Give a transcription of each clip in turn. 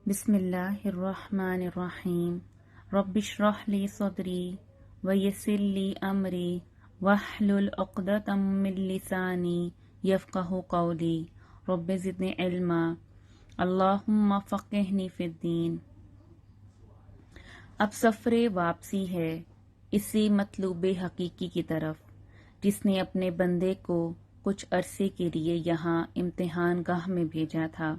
بسم اللہ الرحمن الرحیم رب اشرح لی صدری ویسر لی امری واحلل عقدۃ من لسانی یفقہوا قولی رب زدنی علما اللہم فقہنی فی الدین۔ اب سفر واپسی ہے اسی مطلوب حقیقی کی طرف جس نے اپنے بندے کو کچھ عرصے کے لیے یہاں امتحان گاہ میں بھیجا تھا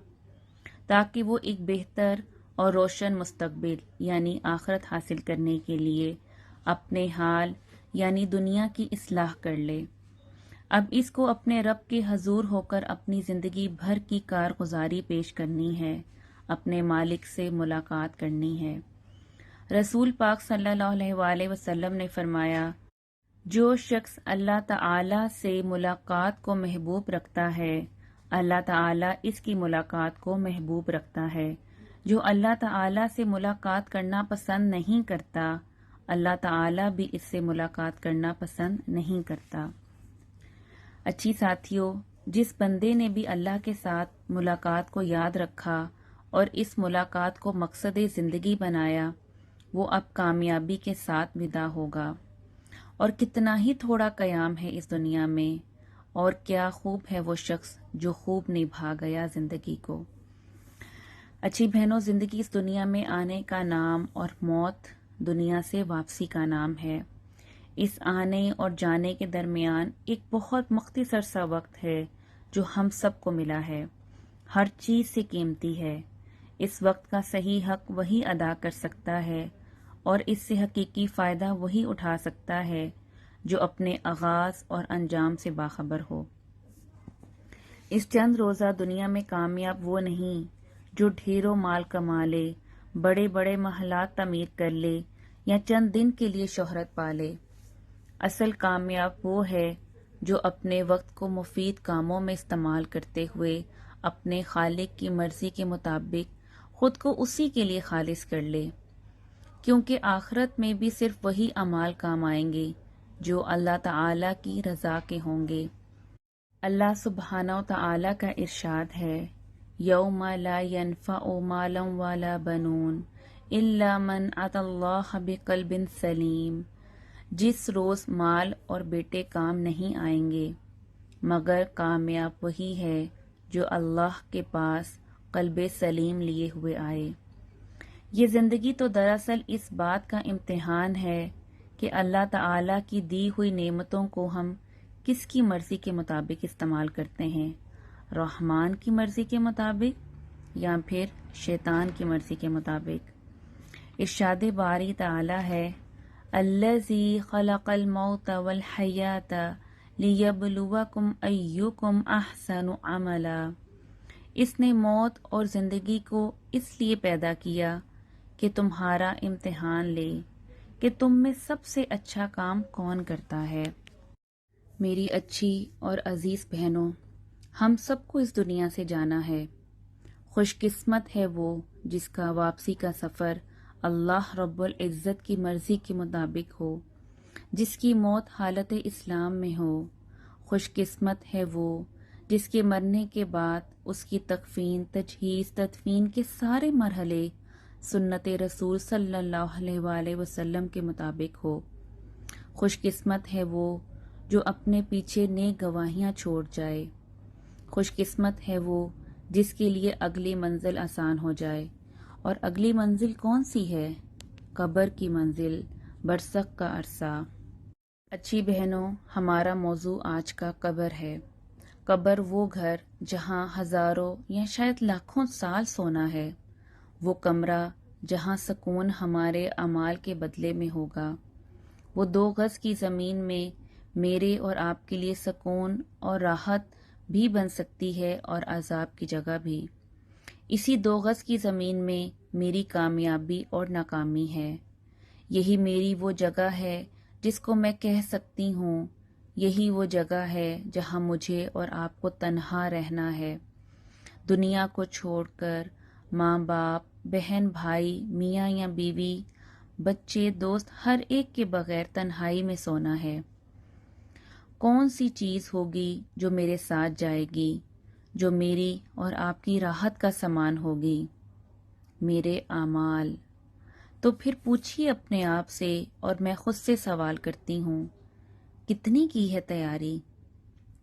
تاکہ وہ ایک بہتر اور روشن مستقبل یعنی آخرت حاصل کرنے کے لیے اپنے حال یعنی دنیا کی اصلاح کر لے۔ اب اس کو اپنے رب کے حضور ہو کر اپنی زندگی بھر کی کارگزاری پیش کرنی ہے، اپنے مالک سے ملاقات کرنی ہے۔ رسول پاک صلی اللہ علیہ وآلہ وسلم نے فرمایا، جو شخص اللہ تعالی سے ملاقات کو محبوب رکھتا ہے اللہ تعالیٰ اس کی ملاقات کو محبوب رکھتا ہے۔ جو اللہ تعالیٰ سے ملاقات کرنا پسند نہیں کرتا اللہ تعالیٰ بھی اس سے ملاقات کرنا پسند نہیں کرتا۔ اچھی ساتھیوں، جس بندے نے بھی اللہ کے ساتھ ملاقات کو یاد رکھا اور اس ملاقات کو مقصد زندگی بنایا، وہ اب کامیابی کے ساتھ ودا ہوگا۔ اور کتنا ہی تھوڑا قیام ہے اس دنیا میں، اور کیا خوب ہے وہ شخص جو خوب نبھا گیا زندگی کو۔ اچھی بہنوں، زندگی اس دنیا میں آنے کا نام اور موت دنیا سے واپسی کا نام ہے۔ اس آنے اور جانے کے درمیان ایک بہت مختصر سا وقت ہے جو ہم سب کو ملا ہے، ہر چیز سے قیمتی ہے۔ اس وقت کا صحیح حق وہی ادا کر سکتا ہے اور اس سے حقیقی فائدہ وہی اٹھا سکتا ہے جو اپنے آغاز اور انجام سے باخبر ہو۔ اس چند روزہ دنیا میں کامیاب وہ نہیں جو ڈھیروں مال کما لے، بڑے بڑے محلات تعمیر کر لے یا چند دن کے لیے شہرت پا لے۔ اصل کامیاب وہ ہے جو اپنے وقت کو مفید کاموں میں استعمال کرتے ہوئے اپنے خالق کی مرضی کے مطابق خود کو اسی کے لیے خالص کر لے، کیونکہ آخرت میں بھی صرف وہی اعمال کام آئیں گے جو اللہ تعالی کی رضا کے ہوں گے۔ اللہ سبحانہ و تعالی کا ارشاد ہے، یوم لا ینفع مال ولا بنون الا من اتى اللہ بقلب سلیم۔ جس روز مال اور بیٹے کام نہیں آئیں گے مگر کامیاب وہی ہے جو اللہ کے پاس قلب سلیم لیے ہوئے آئے۔ یہ زندگی تو دراصل اس بات کا امتحان ہے کہ اللہ تعالیٰ کی دی ہوئی نعمتوں کو ہم کس کی مرضی کے مطابق استعمال کرتے ہیں، رحمان کی مرضی کے مطابق یا پھر شیطان کی مرضی کے مطابق۔ ارشاد باری تعالی ہے، الذی خلق الموت والحیات لیبلوکم ایکم احسن عملا۔ اس نے موت اور زندگی کو اس لیے پیدا کیا کہ تمہارا امتحان لے کہ تم میں سب سے اچھا کام کون کرتا ہے۔ میری اچھی اور عزیز بہنوں، ہم سب کو اس دنیا سے جانا ہے۔ خوش قسمت ہے وہ جس کا واپسی کا سفر اللہ رب العزت کی مرضی کے مطابق ہو، جس کی موت حالت اسلام میں ہو۔ خوش قسمت ہے وہ جس کے مرنے کے بعد اس کی تکفین، تجہیز، تدفین کے سارے مرحلے سنت رسول صلی اللہ علیہ وآلہ وسلم کے مطابق ہو۔ خوش قسمت ہے وہ جو اپنے پیچھے نیک گواہیاں چھوڑ جائے۔ خوش قسمت ہے وہ جس کے لیے اگلی منزل آسان ہو جائے۔ اور اگلی منزل کون سی ہے؟ قبر کی منزل، برزخ کا عرصہ۔ اچھی بہنوں، ہمارا موضوع آج کا قبر ہے۔ قبر وہ گھر جہاں ہزاروں یا شاید لاکھوں سال سونا ہے، وہ کمرہ جہاں سکون ہمارے اعمال کے بدلے میں ہوگا۔ وہ 2 گز کی زمین میں میرے اور آپ کے لیے سکون اور راحت بھی بن سکتی ہے اور عذاب کی جگہ بھی۔ اسی 2 گز کی زمین میں میری کامیابی اور ناکامی ہے۔ یہی میری وہ جگہ ہے جس کو میں کہہ سکتی ہوں، یہی وہ جگہ ہے جہاں مجھے اور آپ کو تنہا رہنا ہے، دنیا کو چھوڑ کر ماں باپ، بہن بھائی، میاں یا بیوی، بچے، دوست، ہر ایک کے بغیر تنہائی میں سونا ہے۔ کون سی چیز ہوگی جو میرے ساتھ جائے گی، جو میری اور آپ کی راحت کا سامان ہوگی؟ میرے اعمال۔ تو پھر پوچھیے اپنے آپ سے، اور میں خود سے سوال کرتی ہوں، کتنی کی ہے تیاری؟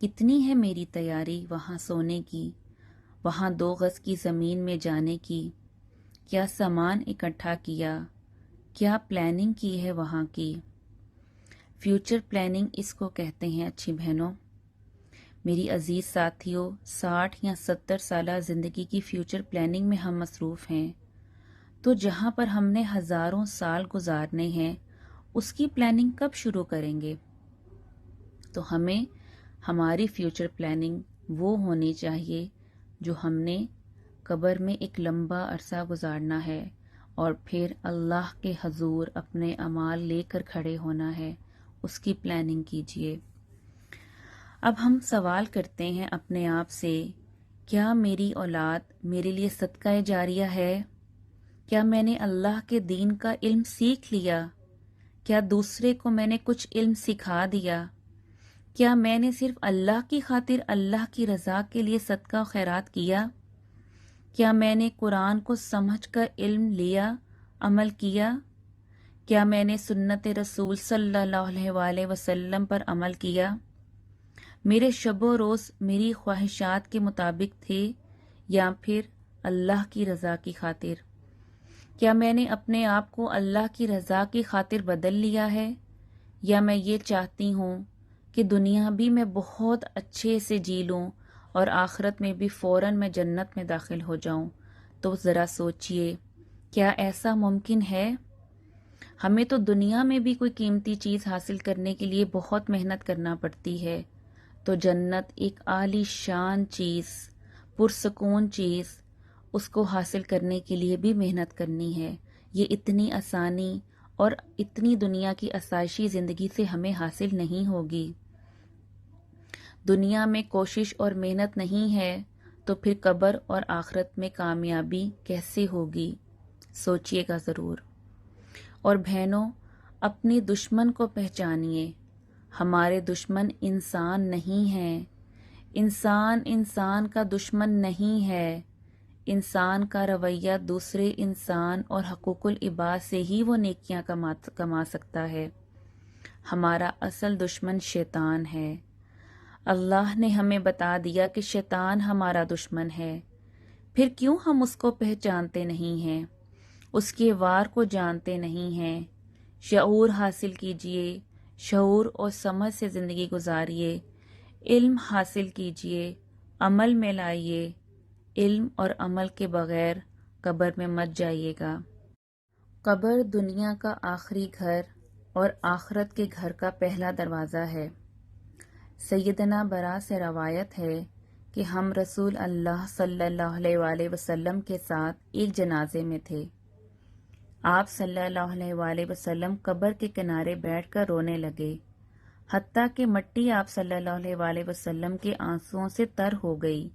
کتنی ہے میری تیاری وہاں سونے کی، وہاں 2 گز کی زمین میں جانے کی؟ کیا سامان اکٹھا کیا؟ کیا پلاننگ کی ہے وہاں کی؟ فیوچر پلاننگ اس کو کہتے ہیں اچھی بہنوں۔ میری عزیز ساتھیوں، 60 یا 70 سالہ زندگی کی فیوچر پلاننگ میں ہم مصروف ہیں، تو جہاں پر ہم نے ہزاروں سال گزارنے ہیں اس کی پلاننگ کب شروع کریں گے؟ تو ہمیں ہماری فیوچر پلاننگ وہ ہونی چاہیے جو ہم نے قبر میں ایک لمبا عرصہ گزارنا ہے، اور پھر اللہ کے حضور اپنے اعمال لے کر کھڑے ہونا ہے، اس کی پلاننگ کیجیے۔ اب ہم سوال کرتے ہیں اپنے آپ سے، کیا میری اولاد میرے لیے صدقہ جاریہ ہے؟ کیا میں نے اللہ کے دین کا علم سیکھ لیا؟ کیا دوسرے کو میں نے کچھ علم سکھا دیا؟ کیا میں نے صرف اللہ کی خاطر اللہ کی رضا کے لیے صدقہ و خیرات کیا؟ کیا میں نے قرآن کو سمجھ کر علم لیا، عمل کیا؟ کیا میں نے سنت رسول صلی اللہ علیہ وآلہ وسلم پر عمل کیا؟ میرے شب و روز میری خواہشات کے مطابق تھے یا پھر اللہ کی رضا کی خاطر؟ کیا میں نے اپنے آپ کو اللہ کی رضا کی خاطر بدل لیا ہے، یا میں یہ چاہتی ہوں کہ دنیا بھی میں بہت اچھے سے جی لوں اور آخرت میں بھی فوراً میں جنت میں داخل ہو جاؤں؟ تو ذرا سوچئے، کیا ایسا ممکن ہے؟ ہمیں تو دنیا میں بھی کوئی قیمتی چیز حاصل کرنے کے لیے بہت محنت کرنا پڑتی ہے، تو جنت ایک عالی شان چیز، پرسکون چیز، اس کو حاصل کرنے کے لیے بھی محنت کرنی ہے۔ یہ اتنی آسانی اور اتنی دنیا کی آسائشی زندگی سے ہمیں حاصل نہیں ہوگی۔ دنیا میں کوشش اور محنت نہیں ہے تو پھر قبر اور آخرت میں کامیابی کیسے ہوگی؟ سوچئے گا ضرور۔ اور بہنوں، اپنی دشمن کو پہچانیے۔ ہمارے دشمن انسان نہیں ہیں۔ انسان کا دشمن نہیں ہے۔ انسان کا رویہ دوسرے انسان اور حقوق العباد سے ہی وہ نیکیاں کما سکتا ہے۔ ہمارا اصل دشمن شیطان ہے۔ اللہ نے ہمیں بتا دیا کہ شیطان ہمارا دشمن ہے، پھر کیوں ہم اس کو پہچانتے نہیں ہیں، اس کے وار کو جانتے نہیں ہیں؟ شعور حاصل کیجئے، شعور اور سمجھ سے زندگی گزاریے، علم حاصل کیجئے، عمل میں لائیے۔ علم اور عمل کے بغیر قبر میں مت جائیے گا۔ قبر دنیا کا آخری گھر اور آخرت کے گھر کا پہلا دروازہ ہے۔ سیدنا برا سے روایت ہے کہ ہم رسول اللہ صلی اللہ علیہ وآلہ وسلم کے ساتھ ایک جنازے میں تھے۔ آپ صلی اللہ علیہ وآلہ وسلم قبر کے کنارے بیٹھ کر رونے لگے، حتیٰ کہ مٹی آپ صلی اللہ علیہ وآلہ وسلم کے آنسوؤں سے تر ہو گئی۔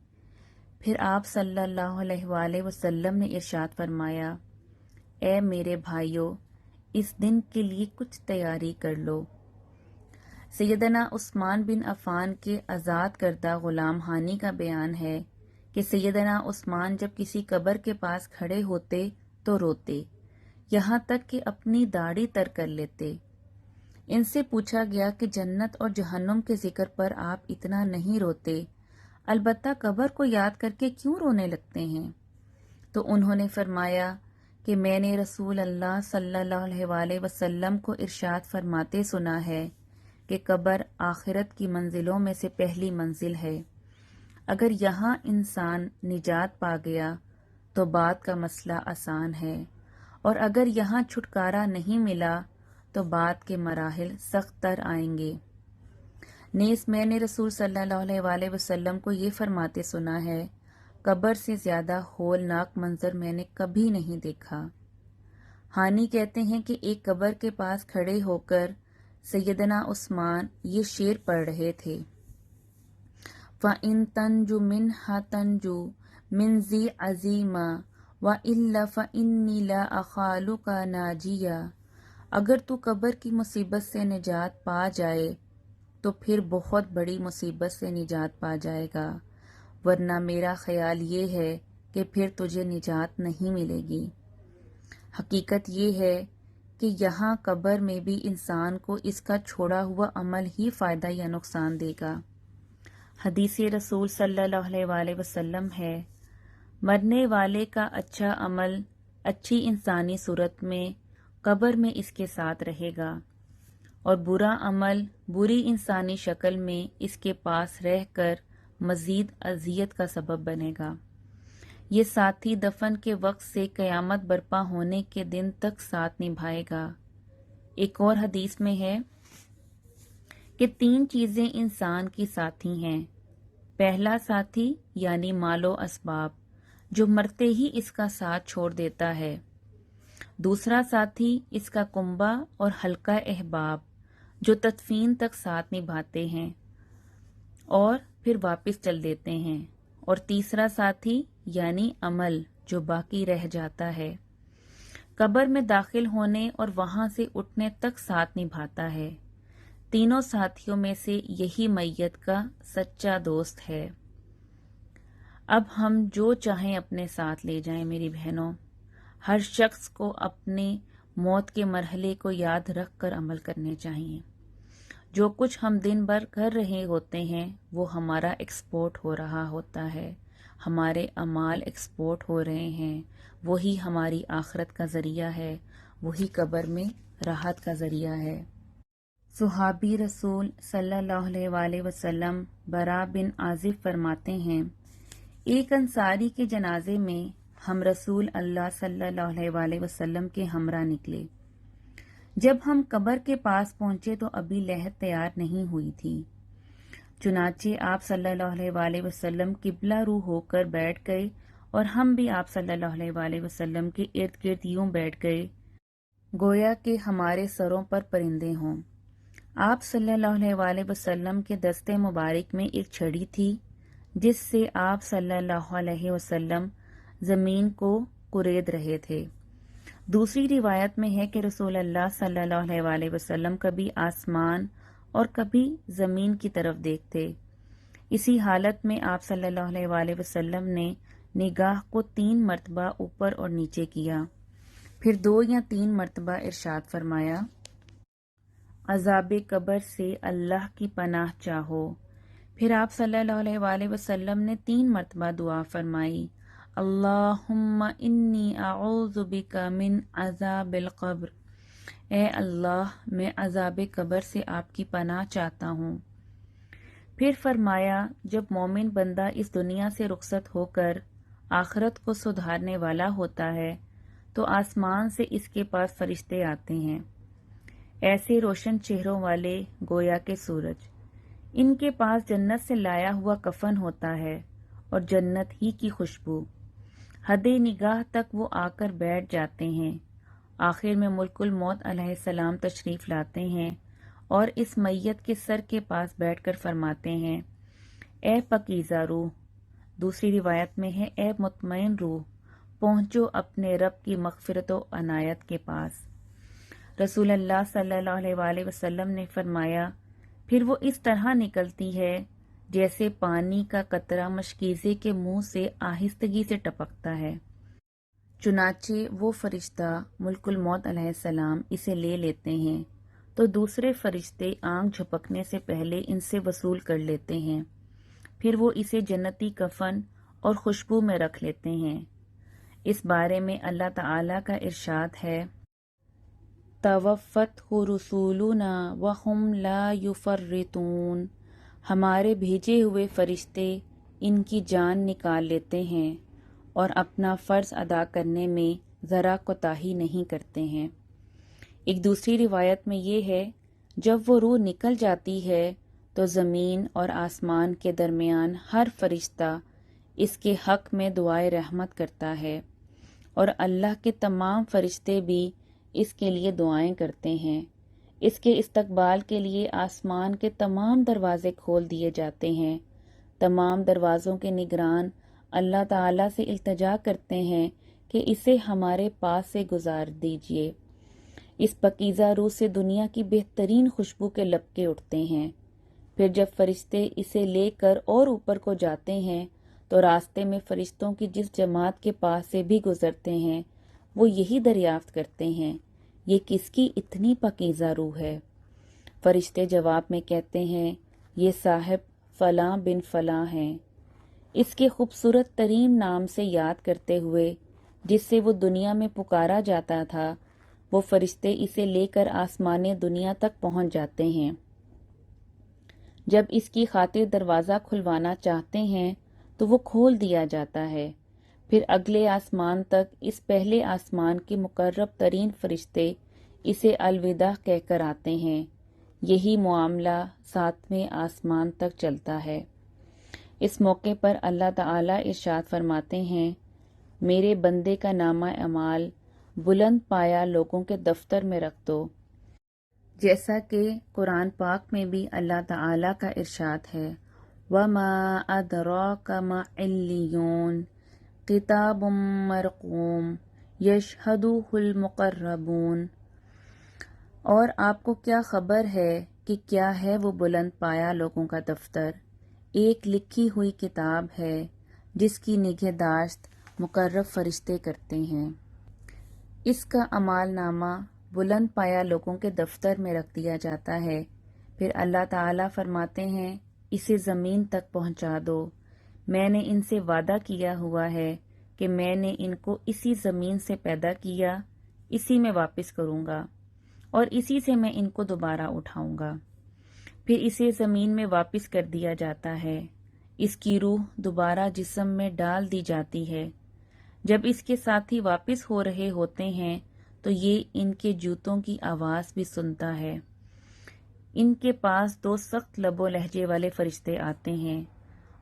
پھر آپ صلی اللہ علیہ وآلہ وسلم نے ارشاد فرمایا، اے میرے بھائیو، اس دن کے لیے کچھ تیاری کر لو۔ سیدنا عثمان بن عفان کے آزاد کردہ غلام ہانی کا بیان ہے کہ سیدنا عثمان جب کسی قبر کے پاس کھڑے ہوتے تو روتے، یہاں تک کہ اپنی داڑھی تر کر لیتے۔ ان سے پوچھا گیا کہ جنت اور جہنم کے ذکر پر آپ اتنا نہیں روتے، البتہ قبر کو یاد کر کے کیوں رونے لگتے ہیں؟ تو انہوں نے فرمایا کہ میں نے رسول اللہ صلی اللہ علیہ وآلہ وسلم کو ارشاد فرماتے سنا ہے کہ قبر آخرت کی منزلوں میں سے پہلی منزل ہے۔ اگر یہاں انسان نجات پا گیا تو بعد کا مسئلہ آسان ہے، اور اگر یہاں چھٹکارا نہیں ملا تو بعد کے مراحل سخت تر آئیں گے۔ نیز میں نے رسول صلی اللہ علیہ وآلہ وسلم کو یہ فرماتے سنا ہے، قبر سے زیادہ ہولناک منظر میں نے کبھی نہیں دیکھا۔ ہانی کہتے ہیں کہ ایک قبر کے پاس کھڑے ہو کر سیدنا عثمان یہ شعر پڑھ رہے تھے، فَإِن تَنْجُ مِنْهَا تَنْجُ مِنْ ذِي عَظِيمًا وَإِلَّا فَإِنِّي لَا أَخَالُكَ نَاجِيًا۔ اگر تو قبر کی مصیبت سے نجات پا جائے تو پھر بہت بڑی مصیبت سے نجات پا جائے گا، ورنہ میرا خیال یہ ہے کہ پھر تجھے نجات نہیں ملے گی۔ حقیقت یہ ہے کہ یہاں قبر میں بھی انسان کو اس کا چھوڑا ہوا عمل ہی فائدہ یا نقصان دے گا۔ حدیث رسول صلی اللہ علیہ وآلہ وسلم ہے، مرنے والے کا اچھا عمل اچھی انسانی صورت میں قبر میں اس کے ساتھ رہے گا، اور برا عمل بری انسانی شکل میں اس کے پاس رہ کر مزید اذیت کا سبب بنے گا۔ یہ ساتھی دفن کے وقت سے قیامت برپا ہونے کے دن تک ساتھ نبھائے گا۔ ایک اور حدیث میں ہے کہ 3 چیزیں انسان کی ساتھی ہیں۔ پہلا ساتھی یعنی مال و اسباب، جو مرتے ہی اس کا ساتھ چھوڑ دیتا ہے۔ دوسرا ساتھی اس کا کنبہ اور حلقہ احباب، جو تدفین تک ساتھ نبھاتے ہیں اور پھر واپس چل دیتے ہیں۔ اور تیسرا ساتھی یعنی عمل، جو باقی رہ جاتا ہے، قبر میں داخل ہونے اور وہاں سے اٹھنے تک ساتھ نبھاتا ہے۔ تینوں ساتھیوں میں سے یہی میت کا سچا دوست ہے۔ اب ہم جو چاہیں اپنے ساتھ لے جائیں میری بہنوں، ہر شخص کو اپنے موت کے مرحلے کو یاد رکھ کر عمل کرنے چاہیے۔ جو کچھ ہم دن بھر کر رہے ہوتے ہیں وہ ہمارا ایکسپورٹ ہو رہا ہوتا ہے، ہمارے اعمال ایکسپورٹ ہو رہے ہیں، وہی ہماری آخرت کا ذریعہ ہے، وہی قبر میں راحت کا ذریعہ ہے۔ صحابی رسول صلی اللہ علیہ وآلہ وسلم برا بن عازب فرماتے ہیں، ایک انصاری کے جنازے میں ہم رسول اللہ صلی اللہ علیہ وآلہ وسلم کے ہمراہ نکلے۔ جب ہم قبر کے پاس پہنچے تو ابھی لحد تیار نہیں ہوئی تھی، چنانچہ آپ صلی اللہ علیہ وآلہ وسلم قبلہ رو ہو کر بیٹھ گئے اور ہم بھی آپ صلی اللہ علیہ وآلہ وسلم کے ارد گرد یوں بیٹھ گئے گویا کہ ہمارے سروں پر پرندے ہوں۔ آپ صلی اللہ علیہ وآلہ وسلم کے دستے مبارک میں ایک چھڑی تھی جس سے آپ صلی اللہ علیہ وسلم زمین کو کورید رہے تھے۔ دوسری روایت میں ہے کہ رسول اللہ صلی اللہ علیہ وآلہ وسلم کبھی آسمان اور کبھی زمین کی طرف دیکھتے۔ اسی حالت میں آپ صلی اللہ علیہ وآلہ وسلم نے نگاہ کو 3 مرتبہ اوپر اور نیچے کیا، پھر 2 یا 3 مرتبہ ارشاد فرمایا، عذاب قبر سے اللہ کی پناہ چاہو۔ پھر آپ صلی اللہ علیہ وآلہ وسلم نے 3 مرتبہ دعا فرمائی، اللہم انی اعوذ بک من عذاب القبر، اے اللہ میں عذاب قبر سے آپ کی پناہ چاہتا ہوں۔ پھر فرمایا، جب مومن بندہ اس دنیا سے رخصت ہو کر آخرت کو سدھارنے والا ہوتا ہے تو آسمان سے اس کے پاس فرشتے آتے ہیں، ایسے روشن چہروں والے گویا کے سورج۔ ان کے پاس جنت سے لایا ہوا کفن ہوتا ہے اور جنت ہی کی خوشبو۔ حد نگاہ تک وہ آ کر بیٹھ جاتے ہیں۔ آخر میں ملک الموت علیہ السلام تشریف لاتے ہیں اور اس میت کے سر کے پاس بیٹھ کر فرماتے ہیں، اے پاکیزہ روح، دوسری روایت میں ہے اے مطمئن روح، پہنچو اپنے رب کی مغفرت و عنایت کے پاس۔ رسول اللہ صلی اللہ علیہ وآلہ وسلم نے فرمایا، پھر وہ اس طرح نکلتی ہے جیسے پانی کا قطرہ مشکیزے کے منہ سے آہستگی سے ٹپکتا ہے۔ چنانچہ وہ فرشتہ ملک الموت علیہ السلام اسے لے لیتے ہیں تو دوسرے فرشتے آنکھ جھپکنے سے پہلے ان سے وصول کر لیتے ہیں، پھر وہ اسے جنتی کفن اور خوشبو میں رکھ لیتے ہیں۔ اس بارے میں اللہ تعالی کا ارشاد ہے، توفتہ رسولنا وہم لا یفرطون، ہمارے بھیجے ہوئے فرشتے ان کی جان نکال لیتے ہیں اور اپنا فرض ادا کرنے میں ذرا کوتاہی نہیں کرتے ہیں۔ ایک دوسری روایت میں یہ ہے، جب وہ روح نکل جاتی ہے تو زمین اور آسمان کے درمیان ہر فرشتہ اس کے حق میں دعائے رحمت کرتا ہے اور اللہ کے تمام فرشتے بھی اس کے لیے دعائیں کرتے ہیں۔ اس کے استقبال کے لیے آسمان کے تمام دروازے کھول دیے جاتے ہیں۔ تمام دروازوں کے نگران اللہ تعالیٰ سے التجا کرتے ہیں کہ اسے ہمارے پاس سے گزار دیجیے۔ اس پاکیزہ روح سے دنیا کی بہترین خوشبو کے لبکے اٹھتے ہیں۔ پھر جب فرشتے اسے لے کر اور اوپر کو جاتے ہیں تو راستے میں فرشتوں کی جس جماعت کے پاس سے بھی گزرتے ہیں وہ یہی دریافت کرتے ہیں، یہ کس کی اتنی پاکیزہ روح ہے؟ فرشتے جواب میں کہتے ہیں، یہ صاحب فلاں بن فلاں ہیں۔ اس کے خوبصورت ترین نام سے یاد کرتے ہوئے جس سے وہ دنیا میں پکارا جاتا تھا، وہ فرشتے اسے لے کر آسمان دنیا تک پہنچ جاتے ہیں۔ جب اس کی خاطر دروازہ کھلوانا چاہتے ہیں تو وہ کھول دیا جاتا ہے، پھر اگلے آسمان تک اس پہلے آسمان کے مقرب ترین فرشتے اسے الوداع کہہ کر آتے ہیں۔ یہی معاملہ 7ویں آسمان تک چلتا ہے۔ اس موقع پر اللہ تعالیٰ ارشاد فرماتے ہیں، میرے بندے کا نامہ اعمال بلند پایا لوگوں کے دفتر میں رکھ دو، جیسا کہ قرآن پاک میں بھی اللہ تعالیٰ کا ارشاد ہے، وَمَا أَدْرَاكَ مَا عِلِّيُّونَ کتاب مرقوم یشہدہ المقربون۔ اور آپ کو کیا خبر ہے کہ کیا ہے وہ بلند پایا لوگوں کا دفتر؟ ایک لکھی ہوئی کتاب ہے جس کی نگہداشت مقرب فرشتے کرتے ہیں۔ اس کا اعمال نامہ بلند پایا لوگوں کے دفتر میں رکھ دیا جاتا ہے، پھر اللہ تعالیٰ فرماتے ہیں، اسے زمین تک پہنچا دو، میں نے ان سے وعدہ کیا ہوا ہے کہ میں نے ان کو اسی زمین سے پیدا کیا، اسی میں واپس کروں گا اور اسی سے میں ان کو دوبارہ اٹھاؤں گا۔ پھر اسے زمین میں واپس کر دیا جاتا ہے، اس کی روح دوبارہ جسم میں ڈال دی جاتی ہے۔ جب اس کے ساتھی واپس ہو رہے ہوتے ہیں تو یہ ان کے جوتوں کی آواز بھی سنتا ہے۔ ان کے پاس 2 سخت لب و لہجے والے فرشتے آتے ہیں،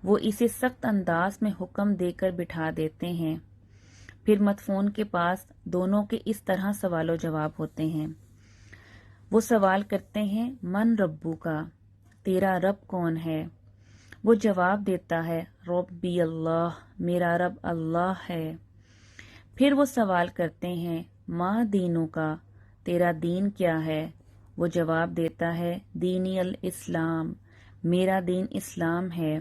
وہ اسے سخت انداز میں حکم دے کر بٹھا دیتے ہیں۔ پھر مدفون کے پاس دونوں کے اس طرح سوال و جواب ہوتے ہیں۔ وہ سوال کرتے ہیں، من ربو کا، تیرا رب کون ہے؟ وہ جواب دیتا ہے، ربی اللہ، میرا رب اللہ ہے۔ پھر وہ سوال کرتے ہیں، ما دینو کا، تیرا دین کیا ہے؟ وہ جواب دیتا ہے، دینی الاسلام، میرا دین اسلام ہے۔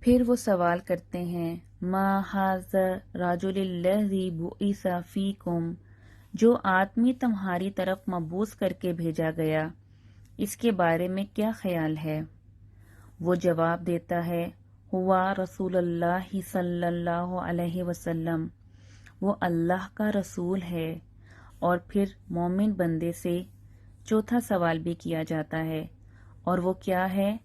پھر وہ سوال کرتے ہیں، ما ھذا الرجل الذی بعث فیکم، جو آدمی تمہاری طرف مبعوث کر کے بھیجا گیا، اس کے بارے میں کیا خیال ہے؟ وہ جواب دیتا ہے، ہوا رسول اللہ صلی اللہ علیہ وسلم، وہ اللہ کا رسول ہے۔ اور پھر مومن بندے سے چوتھا سوال بھی کیا جاتا ہے، اور وہ کیا ہے؟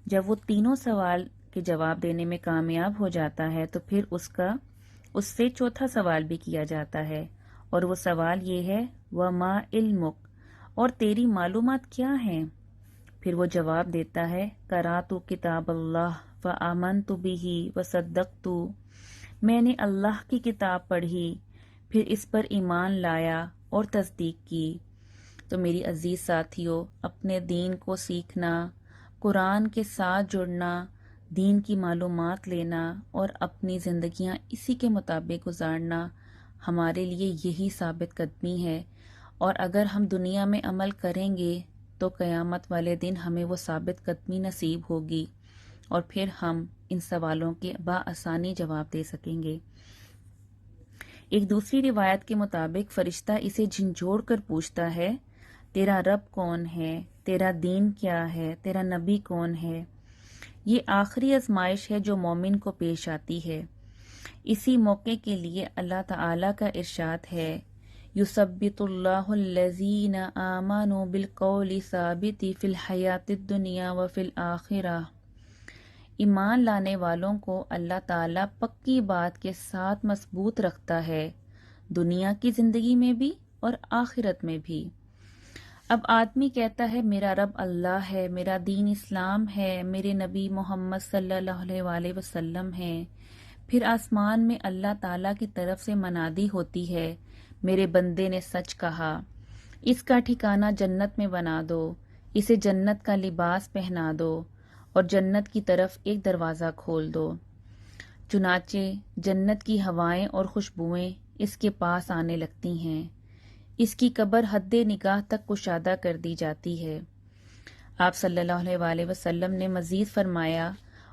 جب وہ تینوں سوال کے جواب دینے میں کامیاب ہو جاتا ہے تو پھر اس سے چوتھا سوال بھی کیا جاتا ہے، اور وہ سوال یہ ہے، وَمَا عِلْمُک، اور تیری معلومات کیا ہیں؟ پھر وہ جواب دیتا ہے، قرأت کتاب اللہ فآمنت بہ وصدقت، میں نے اللہ کی کتاب پڑھی، پھر اس پر ایمان لایا اور تصدیق کی۔ تو میری عزیز ساتھیوں، اپنے دین کو سیکھنا، قرآن کے ساتھ جڑنا، دین کی معلومات لینا اور اپنی زندگیاں اسی کے مطابق گزارنا ہمارے لیے یہی ثابت قدمی ہے، اور اگر ہم دنیا میں عمل کریں گے تو قیامت والے دن ہمیں وہ ثابت قدمی نصیب ہوگی، اور پھر ہم ان سوالوں کے بآسانی جواب دے سکیں گے۔ ایک دوسری روایت کے مطابق فرشتہ اسے جھنجھوڑ کر پوچھتا ہے، تیرا رب کون ہے؟ تیرا دین کیا ہے؟ تیرا نبی کون ہے؟ یہ آخری آزمائش ہے جو مومن کو پیش آتی ہے۔ اسی موقع کے لیے اللہ تعالیٰ کا ارشاد ہے، یثبت اللہ الذین آمنوا بالقول ثابت فی الحیات الدنیا وفی الآخرہ۔ ایمان لانے والوں کو اللہ تعالیٰ پکی بات کے ساتھ مضبوط رکھتا ہے، دنیا کی زندگی میں بھی اور آخرت میں بھی۔ اب آدمی کہتا ہے، میرا رب اللہ ہے، میرا دین اسلام ہے، میرے نبی محمد صلی اللہ علیہ وآلہ وسلم ہیں۔ پھر آسمان میں اللہ تعالیٰ کی طرف سے منادی ہوتی ہے، میرے بندے نے سچ کہا، اس کا ٹھکانہ جنت میں بنا دو، اسے جنت کا لباس پہنا دو اور جنت کی طرف ایک دروازہ کھول دو۔ چنانچہ جنت کی ہوائیں اور خوشبوئیں اس کے پاس آنے لگتی ہیں، اس کی قبر حد نگاہ تک کشادہ کر دی جاتی ہے۔ آپ صلی اللہ علیہ وآلہ وسلم نے مزید فرمایا،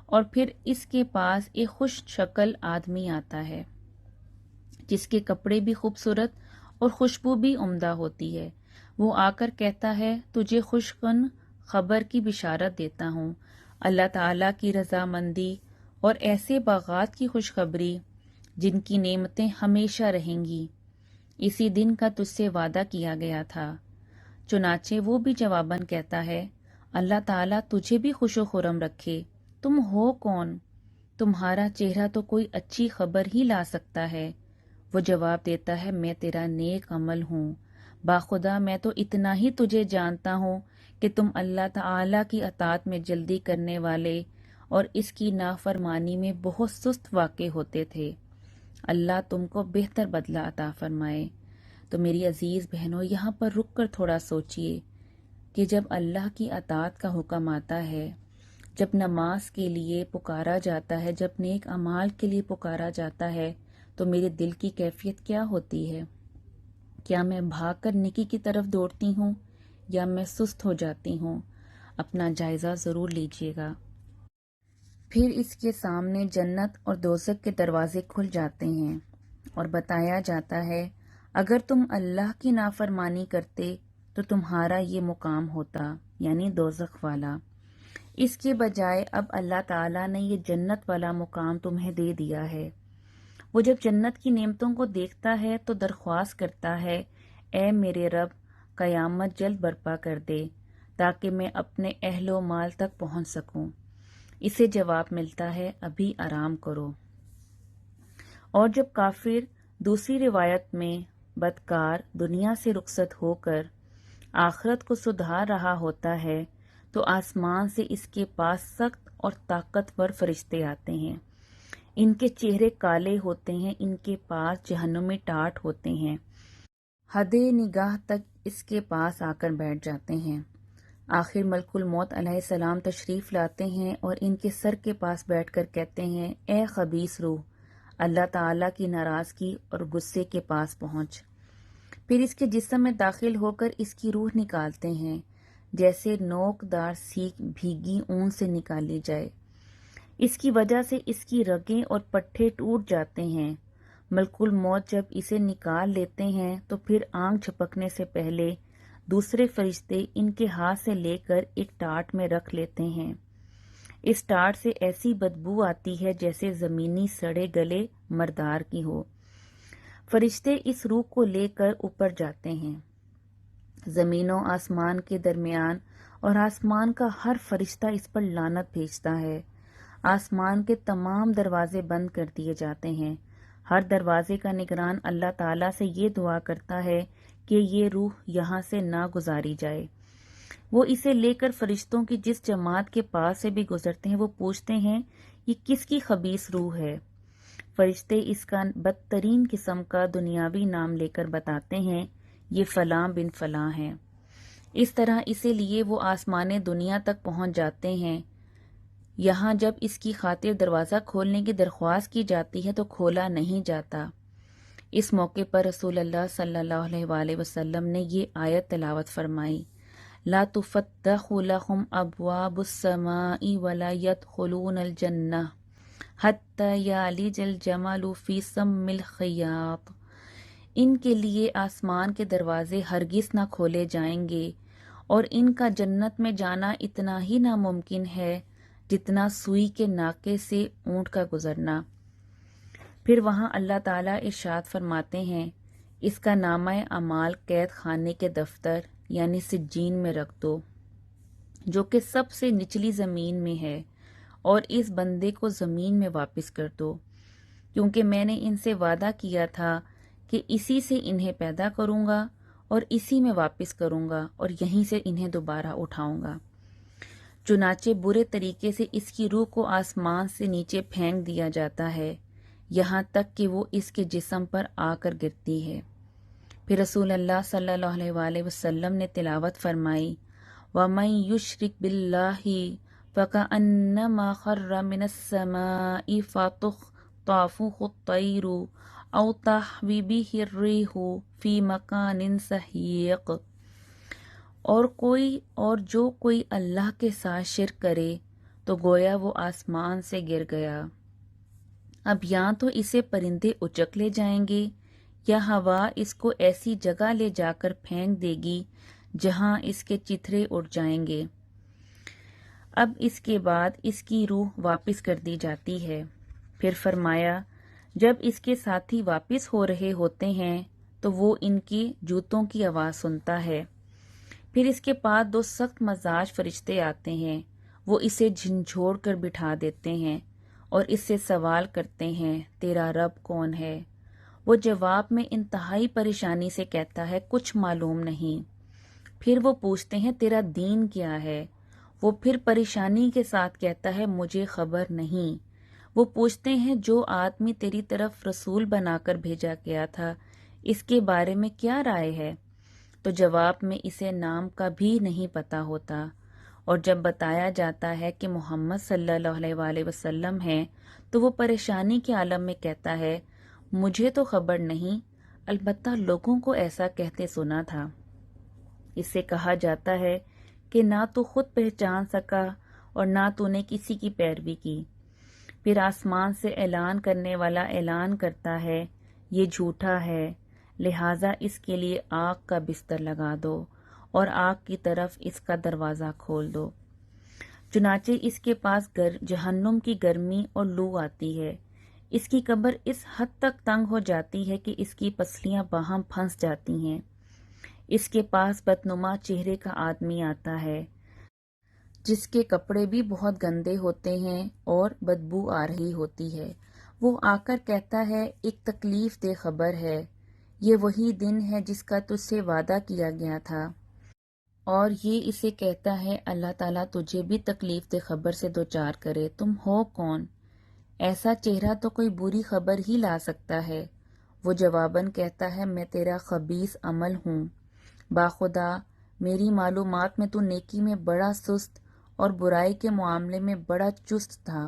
اور پھر اس کے پاس ایک خوش شکل آدمی آتا ہے جس کے کپڑے بھی خوبصورت اور خوشبو بھی عمدہ ہوتی ہے۔ وہ آ کر کہتا ہے تجھے خوشگوار خبر کی بشارت دیتا ہوں، اللہ تعالیٰ کی رضامندی اور ایسے باغات کی خوشخبری جن کی نعمتیں ہمیشہ رہیں گی، اسی دن کا تجھ سے وعدہ کیا گیا تھا۔ چنانچہ وہ بھی جواباً کہتا ہے اللہ تعالیٰ تجھے بھی خوش و خرم رکھے، تم ہو کون؟ تمہارا چہرہ تو کوئی اچھی خبر ہی لا سکتا ہے۔ وہ جواب دیتا ہے میں تیرا نیک عمل ہوں، باخدا میں تو اتنا ہی تجھے جانتا ہوں کہ تم اللہ تعالیٰ کی اطاعت میں جلدی کرنے والے اور اس کی نافرمانی میں بہت سست واقع ہوتے تھے۔ اللہ تم کو بہتر بدلہ عطا فرمائے۔ تو میری عزیز بہنوں، یہاں پر رک کر تھوڑا سوچئے کہ جب اللہ کی اطاعت کا حکم آتا ہے، جب نماز کے لیے پکارا جاتا ہے، جب نیک اعمال کے لیے پکارا جاتا ہے، تو میرے دل کی کیفیت کیا ہوتی ہے؟ کیا میں بھاگ کر نیکی کی طرف دوڑتی ہوں یا میں سست ہو جاتی ہوں؟ اپنا جائزہ ضرور لیجیے گا۔ پھر اس کے سامنے جنت اور دوزخ کے دروازے کھل جاتے ہیں اور بتایا جاتا ہے اگر تم اللہ کی نافرمانی کرتے تو تمہارا یہ مقام ہوتا، یعنی دوزخ والا۔ اس کے بجائے اب اللہ تعالیٰ نے یہ جنت والا مقام تمہیں دے دیا ہے۔ وہ جب جنت کی نعمتوں کو دیکھتا ہے تو درخواست کرتا ہے اے میرے رب، قیامت جلد برپا کر دے تاکہ میں اپنے اہل و مال تک پہنچ سکوں۔ اسے جواب ملتا ہے ابھی آرام کرو۔ اور جب کافر دوسری روایت میں بدکار دنیا سے رخصت ہو کر آخرت کو سدھار رہا ہوتا ہے تو آسمان سے اس کے پاس سخت اور طاقتور فرشتے آتے ہیں۔ ان کے چہرے کالے ہوتے ہیں، ان کے پاس جہنمی ٹاٹ ہوتے ہیں، حد نگاہ تک اس کے پاس آ کر بیٹھ جاتے ہیں۔ آخر ملک الموت علیہ السلام تشریف لاتے ہیں اور ان کے سر کے پاس بیٹھ کر کہتے ہیں اے خبیث روح، اللہ تعالیٰ کی ناراضگی اور غصے کے پاس پہنچ۔ پھر اس کے جسم میں داخل ہو کر اس کی روح نکالتے ہیں جیسے نوک دار سیخ بھیگی اون سے نکالی جائے۔ اس کی وجہ سے اس کی رگیں اور پٹھے ٹوٹ جاتے ہیں۔ ملک الموت جب اسے نکال لیتے ہیں تو پھر آنکھ جھپکنے سے پہلے دوسرے فرشتے ان کے ہاتھ سے لے کر ایک ٹاٹ میں رکھ لیتے ہیں۔ اس ٹاٹ سے ایسی بدبو آتی ہے جیسے زمینی سڑے گلے مردار کی ہو۔ فرشتے اس روح کو لے کر اوپر جاتے ہیں۔ زمین و آسمان کے درمیان اور آسمان کا ہر فرشتہ اس پر لعنت بھیجتا ہے۔ آسمان کے تمام دروازے بند کر دیے جاتے ہیں۔ ہر دروازے کا نگران اللہ تعالیٰ سے یہ دعا کرتا ہے کہ یہ روح یہاں سے نہ گزاری جائے۔ وہ اسے لے کر فرشتوں کی جس جماعت کے پاس سے بھی گزرتے ہیں وہ پوچھتے ہیں یہ کس کی خبیث روح ہے؟ فرشتے اس کا بدترین قسم کا دنیاوی نام لے کر بتاتے ہیں یہ فلاں بن فلاں ہے۔ اس طرح اسے لیے وہ آسمان دنیا تک پہنچ جاتے ہیں۔ یہاں جب اس کی خاطر دروازہ کھولنے کی درخواست کی جاتی ہے تو کھولا نہیں جاتا۔ اس موقع پر رسول اللہ صلی اللہ علیہ وآلہ وسلم نے یہ آیت تلاوت فرمائی لا تفتح لهم ابواب السماء ولا يدخلون الجنہ حتی یلج الجمل فی سم الخیاط۔ ان کے لیے آسمان کے دروازے ہرگز نہ کھولے جائیں گے اور ان کا جنت میں جانا اتنا ہی ناممکن ہے جتنا سوئی کے ناکے سے اونٹ کا گزرنا۔ پھر وہاں اللہ تعالیٰ ارشاد فرماتے ہیں اس کا نامہ اعمال قید خانے کے دفتر یعنی سجین میں رکھ دو جو کہ سب سے نچلی زمین میں ہے، اور اس بندے کو زمین میں واپس کر دو کیونکہ میں نے ان سے وعدہ کیا تھا کہ اسی سے انہیں پیدا کروں گا اور اسی میں واپس کروں گا اور یہیں سے انہیں دوبارہ اٹھاؤں گا۔ چنانچہ برے طریقے سے اس کی روح کو آسمان سے نیچے پھینک دیا جاتا ہے یہاں تک کہ وہ اس کے جسم پر آ کر گرتی ہے۔ پھر رسول اللہ صلی اللہ علیہ وآلہ وسلم نے تلاوت فرمائی وَمَن يُشْرِكْ بِاللَّهِ فَكَأَنَّمَا خَرَّ مِنَ السَّمَاءِ فَتُخْطَفُهُ الطَّيْرُ أَوْ تَهْوِي بِهِ الرِّيحُ فِي مَكَانٍ سَحِيقٍ۔ اور جو کوئی اللہ کے ساتھ شرک کرے تو گویا وہ آسمان سے گر گیا۔ اب یا تو اسے پرندے اچک لے جائیں گے یا ہوا اس کو ایسی جگہ لے جا کر پھینک دے گی جہاں اس کے چتھرے اڑ جائیں گے۔ اب اس کے بعد اس کی روح واپس کر دی جاتی ہے۔ پھر فرمایا جب اس کے ساتھی واپس ہو رہے ہوتے ہیں تو وہ ان کی جوتوں کی آواز سنتا ہے۔ پھر اس کے پاس دو سخت مزاج فرشتے آتے ہیں، وہ اسے جھنجھوڑ کر بٹھا دیتے ہیں اور اس سے سوال کرتے ہیں تیرا رب کون ہے؟ وہ جواب میں انتہائی پریشانی سے کہتا ہے کچھ معلوم نہیں۔ پھر وہ پوچھتے ہیں تیرا دین کیا ہے؟ وہ پھر پریشانی کے ساتھ کہتا ہے مجھے خبر نہیں۔ وہ پوچھتے ہیں جو آدمی تیری طرف رسول بنا کر بھیجا گیا تھا اس کے بارے میں کیا رائے ہے؟ تو جواب میں اسے نام کا بھی نہیں پتا ہوتا، اور جب بتایا جاتا ہے کہ محمد صلی اللہ علیہ وآلہ وسلم ہیں تو وہ پریشانی کے عالم میں کہتا ہے مجھے تو خبر نہیں، البتہ لوگوں کو ایسا کہتے سنا تھا۔ اس سے کہا جاتا ہے کہ نہ تو خود پہچان سکا اور نہ تو نے کسی کی پیروی کی۔ پھر آسمان سے اعلان کرنے والا اعلان کرتا ہے یہ جھوٹا ہے، لہٰذا اس کے لیے آگ کا بستر لگا دو اور آگ کی طرف اس کا دروازہ کھول دو۔ چنانچہ اس کے پاس جہنم کی گرمی اور لو آتی ہے۔ اس کی قبر اس حد تک تنگ ہو جاتی ہے کہ اس کی پسلیاں باہم پھنس جاتی ہیں۔ اس کے پاس بدنما چہرے کا آدمی آتا ہے جس کے کپڑے بھی بہت گندے ہوتے ہیں اور بدبو آ رہی ہوتی ہے۔ وہ آ کر کہتا ہے ایک تکلیف دہ خبر ہے، یہ وہی دن ہے جس کا تجھ سے وعدہ کیا گیا تھا، اور یہ اسے کہتا ہے اللہ تعالیٰ تجھے بھی تکلیف دہ خبر سے دوچار کرے، تم ہو کون؟ ایسا چہرہ تو کوئی بری خبر ہی لا سکتا ہے۔ وہ جواباً کہتا ہے میں تیرا خبیث عمل ہوں، باخدا میری معلومات میں تو نیکی میں بڑا سست اور برائی کے معاملے میں بڑا چست تھا،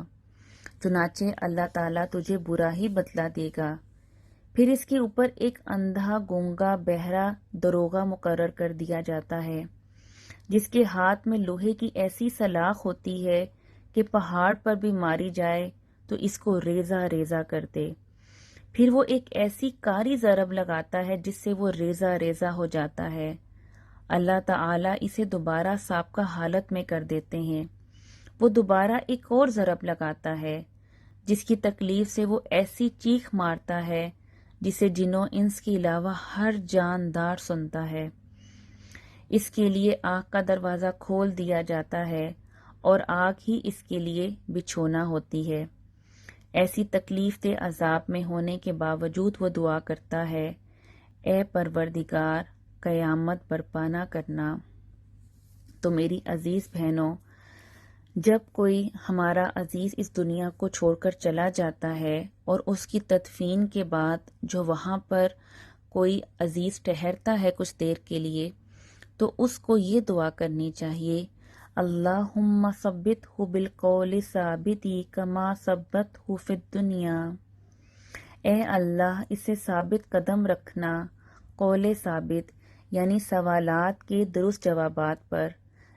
چنانچہ اللہ تعالیٰ تجھے برا ہی بدلہ دے گا۔ پھر اس کے اوپر ایک اندھا گونگا بہرا دروغہ مقرر کر دیا جاتا ہے جس کے ہاتھ میں لوہے کی ایسی سلاخ ہوتی ہے کہ پہاڑ پر بھی ماری جائے تو اس کو ریزہ ریزہ کر دے۔ پھر وہ ایک ایسی کاری ضرب لگاتا ہے جس سے وہ ریزہ ریزہ ہو جاتا ہے۔ اللہ تعالیٰ اسے دوبارہ سابقہ حالت میں کر دیتے ہیں۔ وہ دوبارہ ایک اور ضرب لگاتا ہے جس کی تکلیف سے وہ ایسی چیخ مارتا ہے جسے جنوں انس کے علاوہ ہر جاندار سنتا ہے۔ اس کے لیے آگ کا دروازہ کھول دیا جاتا ہے اور آگ ہی اس کے لیے بچھونا ہوتی ہے۔ ایسی تکلیف دہ عذاب میں ہونے کے باوجود وہ دعا کرتا ہے اے پروردگار قیامت برپا نہ کرنا۔ تو میری عزیز بہنوں، جب کوئی ہمارا عزیز اس دنیا کو چھوڑ کر چلا جاتا ہے اور اس کی تدفین کے بعد جو وہاں پر کوئی عزیز ٹھہرتا ہے کچھ دیر کے لیے، تو اس کو یہ دعا کرنی چاہیے اللہم ثبتہ بالقول ثابت کما ثبتہ فی الدنیا۔ اے اللہ اسے ثابت قدم رکھنا قول ثابت یعنی سوالات کے درست جوابات پر،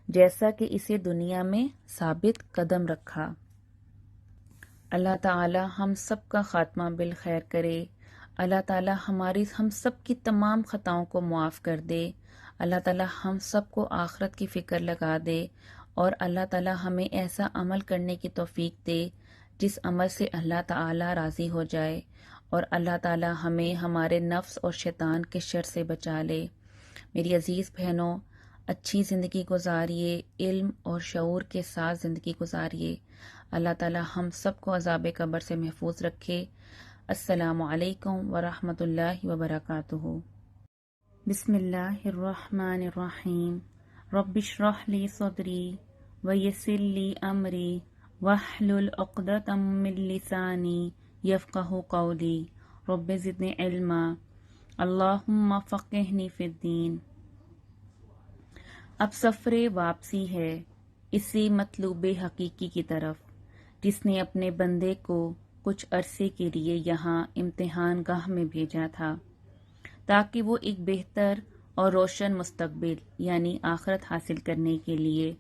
جیسا کہ اسے دنیا میں ثابت قدم رکھا۔ اللہ تعالی ہم سب کا خاتمہ بالخیر کرے۔ اللہ تعالی ہم سب کی تمام خطاؤں کو معاف کر دے۔ اللہ تعالی ہم سب کو آخرت کی فکر لگا دے، اور اللہ تعالی ہمیں ایسا عمل کرنے کی توفیق دے جس عمل سے اللہ تعالی راضی ہو جائے، اور اللہ تعالی ہمیں ہمارے نفس اور شیطان کے شر سے بچا لے۔ میری عزیز بہنوں، اچھی زندگی گزاریے، علم اور شعور کے ساتھ زندگی گزاریے۔ اللہ تعالی ہم سب کو عذاب قبر سے محفوظ رکھے۔ السلام علیکم ورحمۃ اللہ وبرکاتہ۔ بسم اللہ الرحمن الرحیم۔ رب اشرح لی صدری ویسر لی امری واحلل عقدۃ من لسانی یفقہوا قولی۔ رب زدنی علما، اللہم فقہنی فی الدین۔ اب سفر واپسی ہے اسی مطلوب حقیقی کی طرف جس نے اپنے بندے کو کچھ عرصے کے لیے یہاں امتحان گاہ میں بھیجا تھا تاکہ وہ ایک بہتر اور روشن مستقبل یعنی آخرت حاصل کرنے کے لیے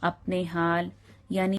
اپنے حال یعنی